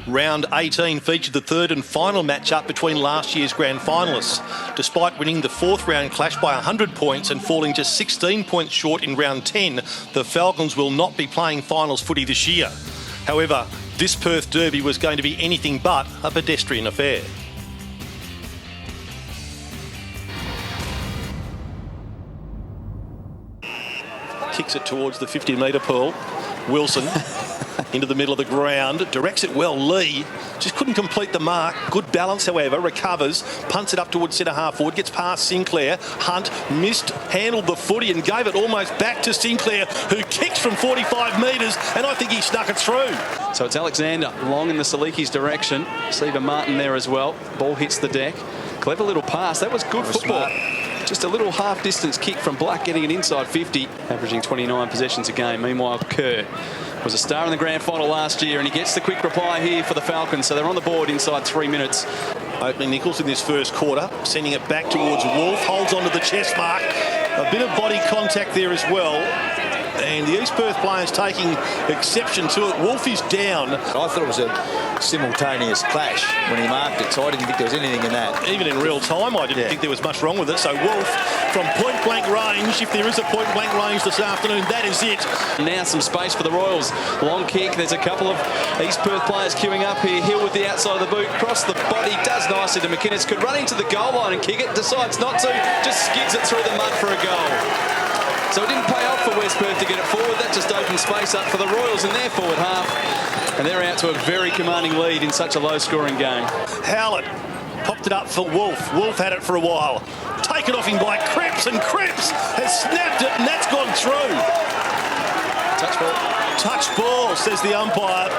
Round 18 featured the third and final matchup between last year's grand finalists. Despite winning the fourth round clash by 100 points and falling just 16 points short in round 10, the Falcons will not be playing finals footy this year. However, this Perth derby was going to be anything but a pedestrian affair. Kicks it towards the 50-metre pool. Wilson into the middle of the ground, directs it well. Lee just couldn't complete the mark. Good balance, however, recovers, punts it up towards centre half forward, gets past Sinclair. Hunt missed, handled the footy and gave it almost back to Sinclair, who kicks from 45 metres, and I think he snuck it through. So it's Alexander long in the Saliki's direction. Stephen Martin there as well. Ball hits the deck. Clever little pass. That was good football. Just a little half-distance kick from Black, getting it inside 50, averaging 29 possessions a game. Meanwhile, Kerr was a star in the grand final last year, and he gets the quick reply here for the Falcons. So they're on the board inside 3 minutes. Opening Nichols in this first quarter, sending it back towards Wolf, holds onto the chest mark. A bit of body contact there as well. And the East Perth players taking exception to it. Wolf is down. I thought it was a simultaneous clash when he marked it, so I didn't think there was anything in that. Even in real time, I didn't think there was much wrong with it. So Wolf, from point-blank range, if there is a point-blank range this afternoon, that is it. Now some space for the Royals. Long kick. There's a couple of East Perth players queuing up here. Hill with the outside of the boot, cross the body, does nicely to McInnes. Could run into the goal line and kick it, decides not to, just skids it through the mud for a goal. So it didn't pay off for West Perth to get it forward. That just opened space up for the Royals in their forward half. And they're out to a very commanding lead in such a low-scoring game. Howlett popped it up for Wolf. Wolf had it for a while. Taken off him by Cripps, and Cripps has snapped it, and that's gone through. Touch ball. Touch ball, says the umpire.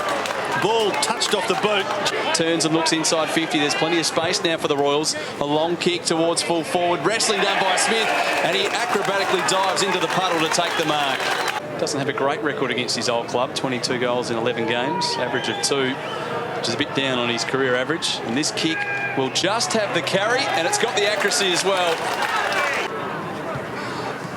Ball touched off the boot. Turns and looks inside 50. There's plenty of space now for the Royals. A long kick towards full forward. Wrestling done by Smith, and he acrobatically dives into the puddle to take the mark. Doesn't have a great record against his old club. 22 goals in 11 games. Average of 2, which is a bit down on his career average. And this kick will just have the carry, and it's got the accuracy as well.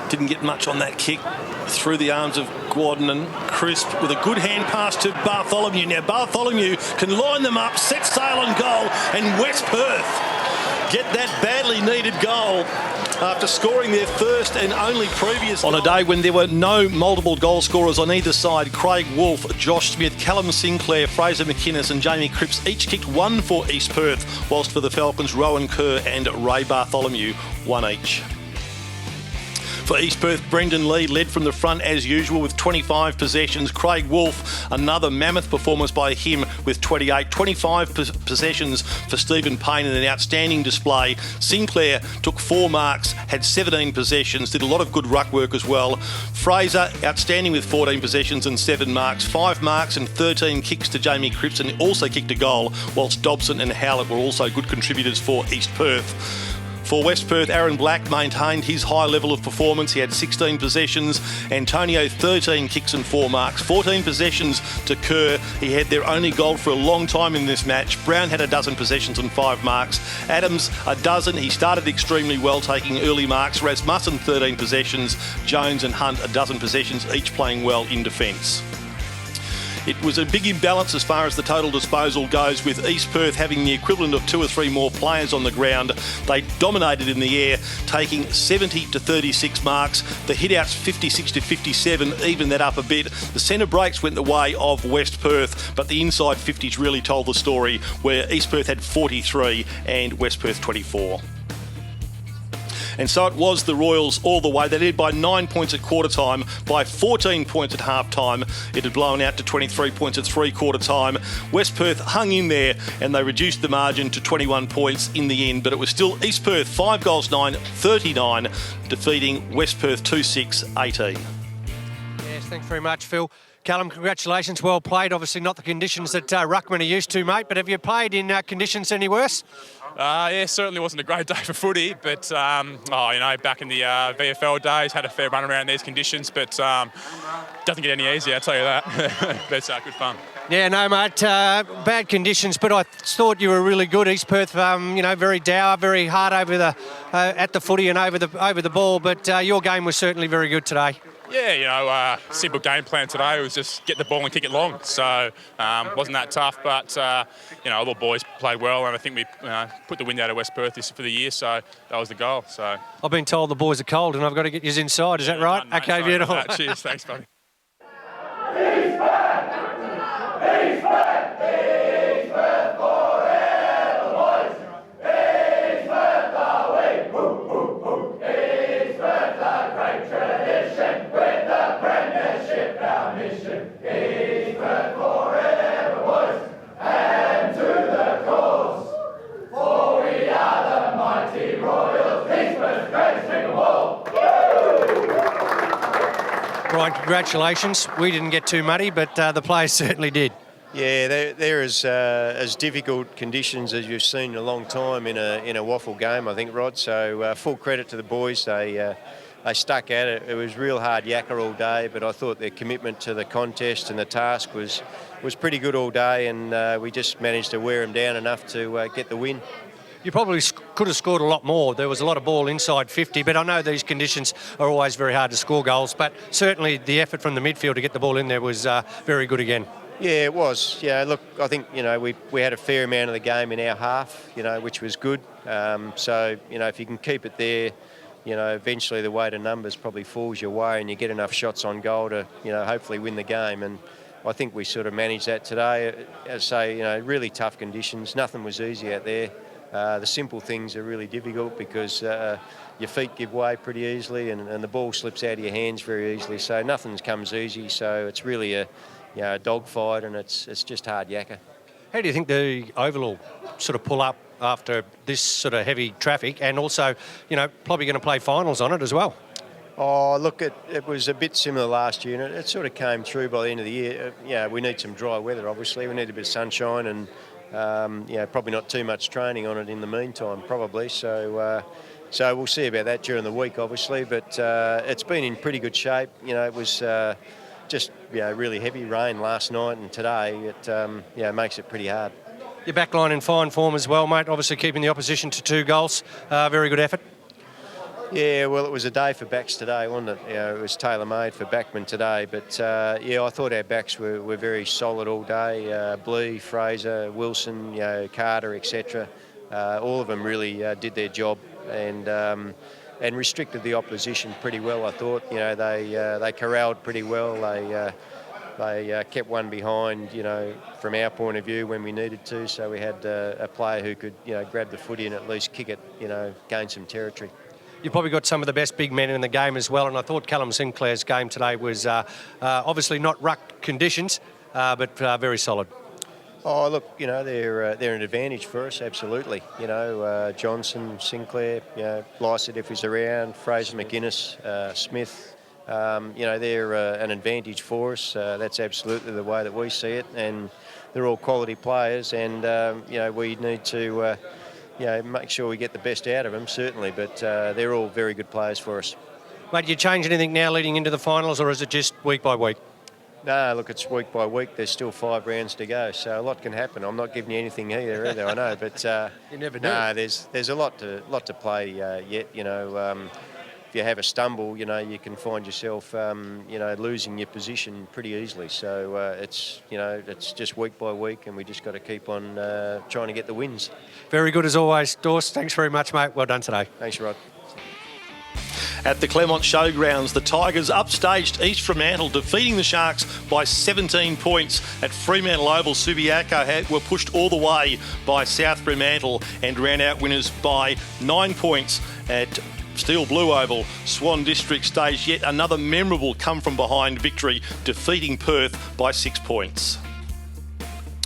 Didn't get much on that kick. Through the arms of Gordon, and Crisp with a good hand pass to Bartholomew. Now Bartholomew can line them up, set sail on goal, and West Perth get that badly needed goal after scoring their first and only previous. On a day when there were no multiple goal scorers on either side, Craig Wolf, Josh Smith, Callum Sinclair, Fraser McInnes and Jamie Cripps each kicked one for East Perth, whilst for the Falcons, Rowan Kerr and Ray Bartholomew one each. For East Perth, Brendan Lee led from the front as usual with 25 possessions. Craig Wolf, another mammoth performance by him with 28. 25 possessions for Stephen Payne in an outstanding display. Sinclair took 4 marks, had 17 possessions, did a lot of good ruck work as well. Fraser, outstanding with 14 possessions and 7 marks. 5 marks and 13 kicks to Jamie Cripps, and also kicked a goal, whilst Dobson and Howlett were also good contributors for East Perth. For West Perth, Aaron Black maintained his high level of performance. He had 16 possessions. Antonio, 13 kicks and 4 marks. 14 possessions to Kerr. He had their only goal for a long time in this match. Brown had a dozen possessions and 5 marks. Adams, a dozen. He started extremely well, taking early marks. Rasmussen, 13 possessions. Jones and Hunt, a dozen possessions, each playing well in defence. It was a big imbalance as far as the total disposal goes, with East Perth having the equivalent of 2 or 3 more players on the ground. They dominated in the air, taking 70 to 36 marks. The hit-outs 56 to 57, even that up a bit. The centre breaks went the way of West Perth, but the inside 50s really told the story, where East Perth had 43 and West Perth 24. And so it was the Royals all the way. They led by 9 points at quarter time, by 14 points at half time. It had blown out to 23 points at 3/4 time. West Perth hung in there and they reduced the margin to 21 points in the end. But it was still East Perth 5 goals 9, 39, defeating West Perth 2-6-18. Yes, thanks very much, Phil. Callum, congratulations, well played. Obviously not the conditions that Ruckman are used to, mate, but have you played in conditions any worse? Yeah, certainly wasn't a great day for footy, but, back in the VFL days, had a fair run around these conditions, but doesn't get any easier, I'll tell you that. But it's good fun. Yeah, no, mate, bad conditions, but I thought you were really good. East Perth, very dour, very hard over the at the footy and over the ball, but your game was certainly very good today. Yeah, simple game plan today was just get the ball and kick it long. So wasn't that tough, but all the boys played well, and I think we put the wind out of West Perth for the year. So that was the goal. So I've been told the boys are cold, and I've got to get you inside. Is that right? Mate, Okay, beautiful. Cheers, thanks, buddy. Brian, congratulations. We didn't get too muddy, but the players certainly did. Yeah, they're as difficult conditions as you've seen in a long time in a WAFL game, I think, Rod. So full credit to the boys. They stuck at it. It was real hard yakka all day, but I thought their commitment to the contest and the task was pretty good all day, and we just managed to wear them down enough to get the win. You probably could have scored a lot more. There was a lot of ball inside 50, but I know these conditions are always very hard to score goals, but certainly the effort from the midfield to get the ball in there was very good again. Yeah, it was. Yeah, look, I think, we had a fair amount of the game in our half, which was good. So, if you can keep it there, eventually the weight of numbers probably falls your way and you get enough shots on goal to, hopefully win the game. And I think we sort of managed that today. As I say, really tough conditions. Nothing was easy out there. The simple things are really difficult because your feet give way pretty easily and the ball slips out of your hands very easily. So nothing comes easy. So it's really a dogfight, and it's just hard yakka. How do you think the Oval will sort of pull up after this sort of heavy traffic, and also, probably going to play finals on it as well? Oh, look, it was a bit similar last year, and it sort of came through by the end of the year. We need some dry weather, obviously. We need a bit of sunshine and, probably not too much training on it in the meantime, probably. So we'll see about that during the week, obviously. But it's been in pretty good shape. It was just really heavy rain last night, and today it makes it pretty hard. Your back line in fine form as well, mate. Obviously keeping the opposition to 2 goals. Very good effort. Yeah, well, it was a day for backs today, wasn't it? It was tailor-made for backmen today. But, I thought our backs were very solid all day. Blee, Fraser, Wilson, Carter, etc. All of them really did their job and restricted the opposition pretty well, I thought. They corralled pretty well. They kept one behind, from our point of view when we needed to. So we had a player who could, grab the footy and at least kick it, gain some territory. You've probably got some of the best big men in the game as well, and I thought Callum Sinclair's game today was obviously not ruck conditions, but very solid. Oh, look, they're an advantage for us, absolutely. Johnson, Sinclair, Lycett if he's around, Fraser, McInnes, Smith, they're an advantage for us. That's absolutely the way that we see it, and they're all quality players, and, we need to... make sure we get the best out of them, certainly, but they're all very good players for us. Mate, do you change anything now leading into the finals, or is it just week by week? No, look, it's week by week. There's still 5 rounds to go, so a lot can happen. I'm not giving you anything either, I know, but you never know. No, there's a lot to play yet. If you have a stumble, you can find yourself, losing your position pretty easily. So it's just week by week, and we just got to keep on trying to get the wins. Very good as always, Dorse. Thanks very much, mate. Well done today. Thanks, Rod. At the Claremont Showgrounds, the Tigers upstaged East Fremantle, defeating the Sharks by 17 points. At Fremantle Oval, Subiaco were pushed all the way by South Fremantle and ran out winners by 9 points. At Steel Blue Oval, Swan District staged yet another memorable come-from-behind victory, defeating Perth by 6 points.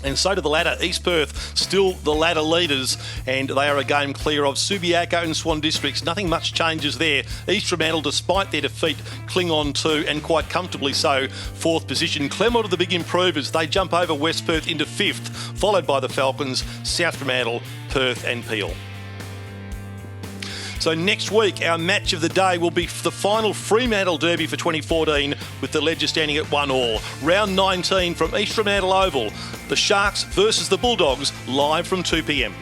And so to the ladder, East Perth still the ladder leaders, and they are a game clear of Subiaco and Swan Districts. Nothing much changes there. East Fremantle, despite their defeat, cling on to, and quite comfortably so, 4th position. Claremont are the big improvers. They jump over West Perth into 5th, followed by the Falcons, South Fremantle, Perth and Peel. So next week, our match of the day will be the final Fremantle Derby for 2014, with the Ledger standing at 1-1. Round 19 from East Fremantle Oval. The Sharks versus the Bulldogs, live from 2 p.m.